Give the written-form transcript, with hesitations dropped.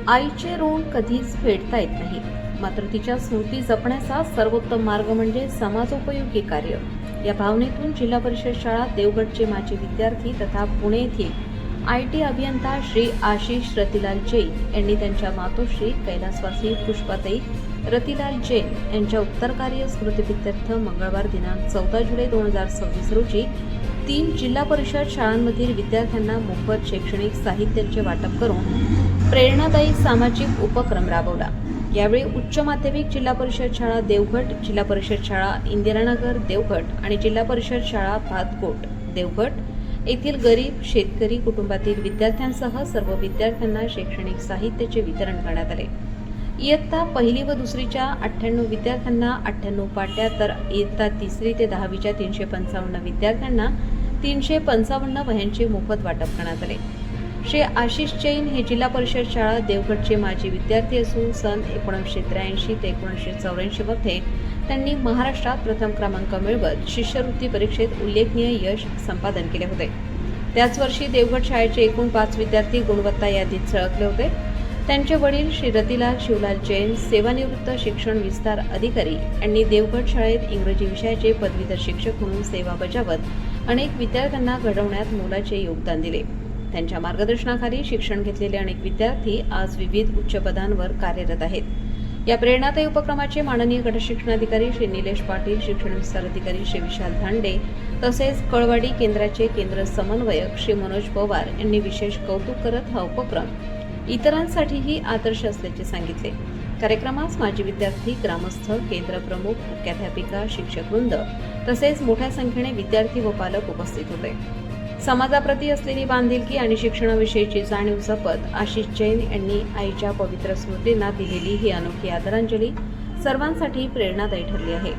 आईचे ऋण कधीच फेडता येत नाही, मात्र तिच्या स्मृती जपण्याचा सर्वोत्तम मार्ग म्हणजे समाजोपयोगी कार्य. या भावनेतून जिल्हा परिषद शाळा देवगडचे माजी विद्यार्थी तथा पुणे येथील IT अभियंता श्री आशिष रतिलाल जैन यांनी त्यांच्या मातोश्री कैलासवासी पुष्पाताई रतिलाल जैन यांच्या उत्तरकार्य स्मृतिप्रित्यर्थ मंगळवार दिनांक 14 जुलै 2026 रोजी 3 जिल्हा परिषद शाळांमधील विद्यार्थ्यांना मोफत शैक्षणिक साहित्याचे वाटप करून प्रेरणादायी सामाजिक उपक्रम राबवला. यावेळी उच्च माध्यमिक जिल्हा परिषद शाळा देवगड, जिल्हा परिषद शाळा इंदिरानगर देवगड आणि जिल्हा परिषद शाळा भातकोट देवगड येथील गरीब शेतकरी कुटुंबातील विद्यार्थ्यांसह सर्व विद्यार्थ्यांना शैक्षणिक साहित्याचे वितरण करण्यात आले. इयत्ता पहिली व दुसरीच्या 98 विद्यार्थ्यांना 98 पाट्या तर इयत्ता तिसरी ते 10वीच्या 355 विद्यार्थ्यांना 355 वह्यांचे मोफत वाटप करण्यात आले. श्री आशिष जैन हे जिल्हा परिषद शाळा देवगडचे माजी विद्यार्थी असून सन 1983 ते 1984 मध्ये त्यांनी महाराष्ट्रात प्रथम क्रमांक मिळवत शिष्यवृत्ती परीक्षेत उल्लेखनीय यश संपादन केले होते. त्याच वर्षी देवगड शाळेचे एकूण 5 विद्यार्थी गुणवत्ता यादीत झळकले होते. त्यांचे वडील श्री रतिलाल शिवलाल जैन सेवानिवृत्त शिक्षण विस्तार अधिकारी यांनी देवगड शाळेत इंग्रजी विषयाचे पदवीधर शिक्षक म्हणून सेवा बजावत अनेक विद्यार्थ्यांना घडवण्यात मोलाचे योगदान दिले. त्यांच्या मार्गदर्शनाखाली शिक्षण घेतलेले अनेक विद्यार्थी आज विविध उच्च पदांवर कार्यरत आहेत. या प्रेरणादायी उपक्रमाचे माननीय गटशिक्षणाधिकारी श्री निलेश पाटील, शिक्षण विस्तार अधिकारी श्री विशाल धांडे तसेच कळवाडी केंद्राचे केंद्र समन्वयक श्री मनोज पवार यांनी विशेष कौतुक करत हा उपक्रम इतरांसाठीही आदर्श असल्याचे सांगितले. कार्यक्रमास माजी विद्यार्थी, ग्रामस्थ, केंद्र प्रमुख, मुख्याध्यापिका, शिक्षकवृंद तसेच मोठ्या संख्येने विद्यार्थी व पालक उपस्थित होते. समाजाप्रती असलेली बांधिलकी आणि शिक्षणाविषयीची जाणीव जपत आशिष जैन यांनी आईच्या पवित्र स्मृतींना दिलेली ही अनोखी आदरांजली सर्वांसाठी प्रेरणादायी ठरली आहे.